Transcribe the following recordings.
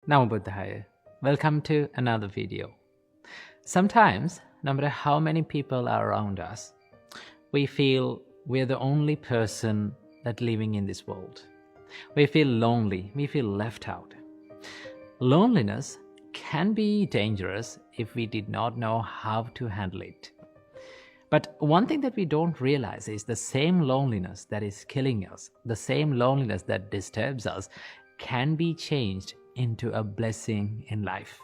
Namo Buddhaya. Welcome to another video. Sometimes, no matter how many people are around us, we feel we're the only person that living in this world. We feel lonely, we feel left out. Loneliness can be dangerous if we did not know how to handle it. But one thing that we don't realize is the same loneliness that is killing us, the same loneliness that disturbs us, can be changed into a blessing in life.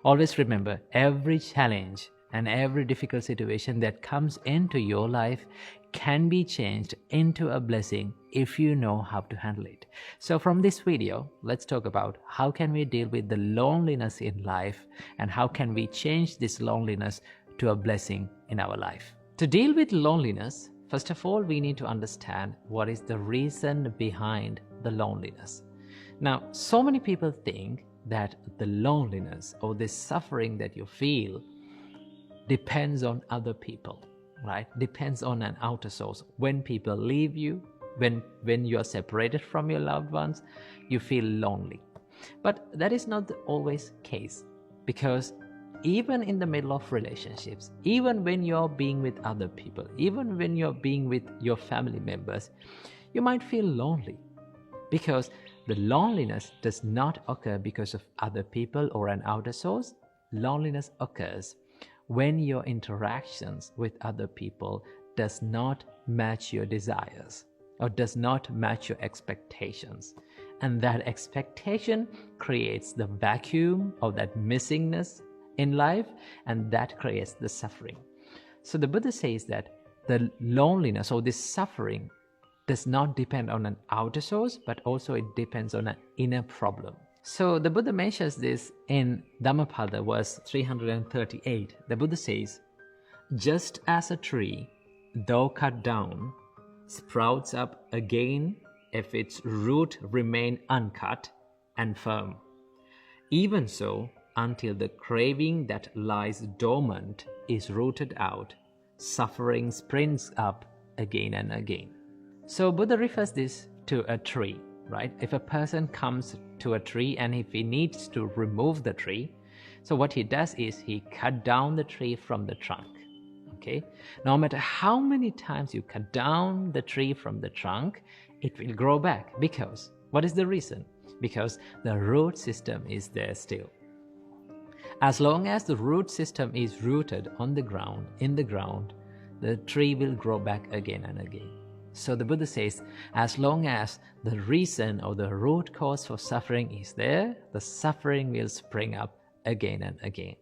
Always remember, every challenge and every difficult situation that comes into your life can be changed into a blessing if you know how to handle it. So from this video, let's talk about how can we deal with the loneliness in life and how can we change this loneliness to a blessing in our life. To deal with loneliness, first of all, we need to understand what is the reason behind the loneliness. Now, so many people think that the loneliness or the suffering that you feel depends on other people, right? Depends on an outer source. When people leave you, when you are separated from your loved ones, you feel lonely. But that is not always the case, because even in the middle of relationships, even when you're being with other people, even when you're being with your family members, you might feel lonely, because the loneliness does not occur because of other people or an outer source. Loneliness occurs when your interactions with other people does not match your desires or does not match your expectations. And that expectation creates the vacuum or that missingness in life, and that creates the suffering. So the Buddha says that the loneliness or this suffering does not depend on an outer source, but also it depends on an inner problem. So the Buddha mentions this in Dhammapada verse 338. The Buddha says, "Just as a tree, though cut down, sprouts up again if its root remain uncut and firm. Even so, until the craving that lies dormant is rooted out, suffering springs up again and again." So Buddha refers this to a tree, right? If a person comes to a tree and if he needs to remove the tree, so what he does is he cut down the tree from the trunk, okay? No matter how many times you cut down the tree from the trunk, it will grow back. Because, what is the reason? Because the root system is there still. As long as the root system is rooted on the ground, in the ground, the tree will grow back again and again. So the Buddha says, as long as the reason or the root cause for suffering is there, the suffering will spring up again and again.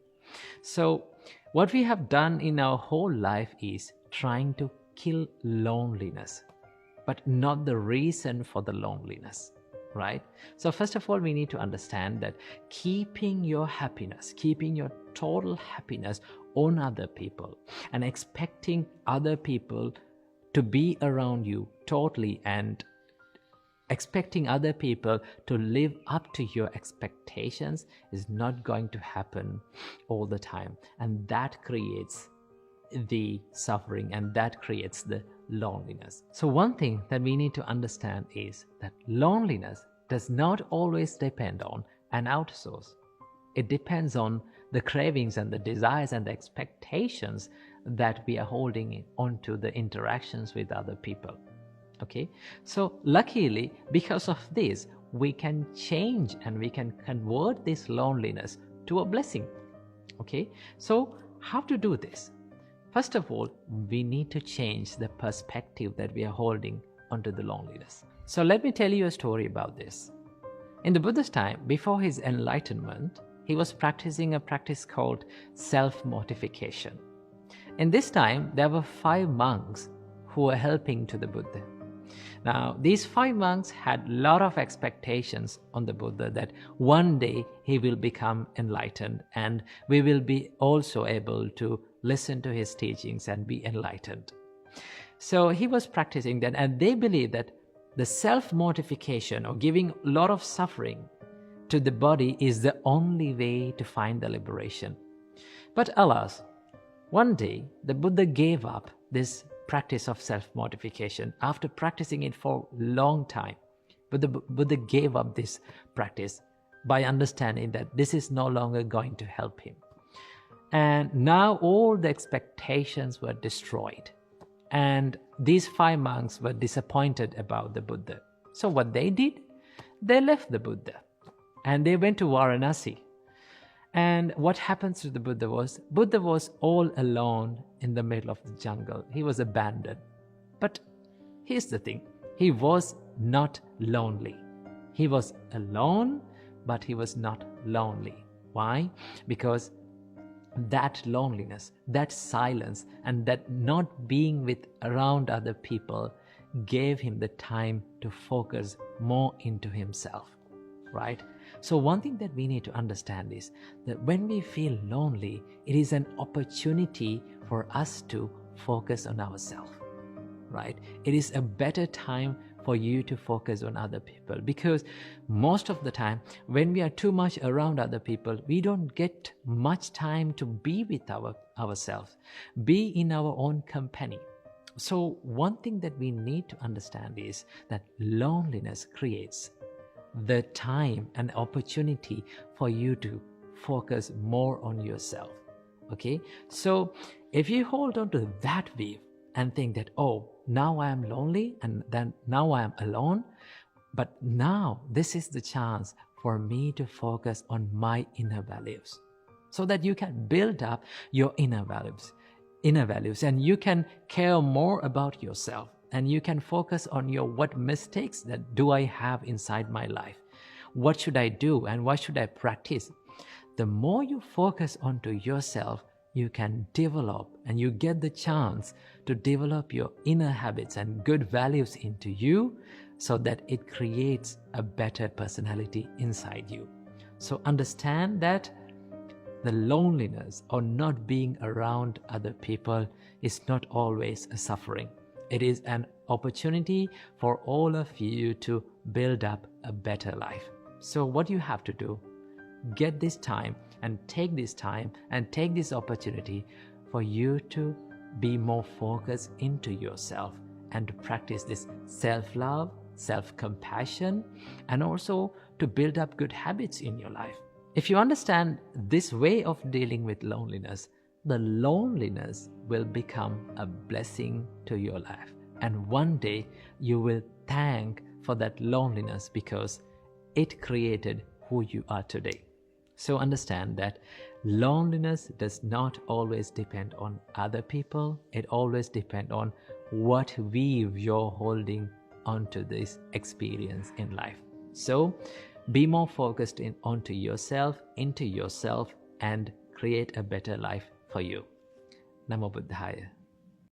So what we have done in our whole life is trying to kill loneliness, but not the reason for the loneliness. Right? So first of all, we need to understand that keeping your happiness, keeping your total happiness on other people and expecting other people to be around you totally and expecting other people to live up to your expectations is not going to happen all the time. And that creates the suffering and that creates the loneliness. So one thing that we need to understand is that loneliness does not always depend on an outer source. It depends on the cravings and the desires and the expectations that we are holding onto the interactions with other people. Okay, so luckily, because of this, we can change and we can convert this loneliness to a blessing. Okay, so how to do this? First of all, we need to change the perspective that we are holding onto the loneliness. So let me tell you a story about this. In the Buddha's time, before his enlightenment, he was practicing a practice called self-mortification. In this time, there were 5 monks who were helping to the Buddha. Now, these 5 monks had a lot of expectations on the Buddha that one day he will become enlightened and we will be also able to listen to his teachings and be enlightened. So he was practicing that, and they believed that the self-mortification or giving a lot of suffering to the body is the only way to find the liberation. But alas, one day the Buddha gave up this practice of self-mortification after practicing it for a long time. But the Buddha gave up this practice by understanding that this is no longer going to help him. And now all the expectations were destroyed. And these 5 monks were disappointed about the Buddha. So what they did, they left the Buddha and they went to Varanasi. And what happens to the Buddha was all alone in the middle of the jungle. He was abandoned. But here's the thing, he was not lonely. He was alone, but he was not lonely. Why? Because that loneliness, that silence, and that not being with around other people gave him the time to focus more into himself, right? So one thing that we need to understand is that when we feel lonely, it is an opportunity for us to focus on ourselves, right? It is a better time for you to focus on other people, because most of the time when we are too much around other people, we don't get much time to be with ourselves, be in our own company. So one thing that we need to understand is that loneliness creates the time and opportunity for you to focus more on yourself. Okay, so if you hold on to that view and think that, oh, now I am lonely and then now I am alone, but now this is the chance for me to focus on my inner values, so that you can build up your inner values, and you can care more about yourself, and you can focus on what mistakes that do I have inside my life, what should I do and what should I practice. The more you focus onto yourself, you can develop and you get the chance to develop your inner habits and good values into you, so that it creates a better personality inside you. So understand that the loneliness or not being around other people is not always a suffering. It is an opportunity for all of you to build up a better life. So what you have to do, get this time and take this time and take this opportunity for you to be more focused into yourself and to practice this self-love, self-compassion, and also to build up good habits in your life. If you understand this way of dealing with loneliness, the loneliness will become a blessing to your life. And one day you will thank for that loneliness, because it created who you are today. So understand that loneliness does not always depend on other people. It always depends on what view you're holding onto this experience in life. So be more focused onto yourself, into yourself, and create a better life for you. Namo Buddhaya.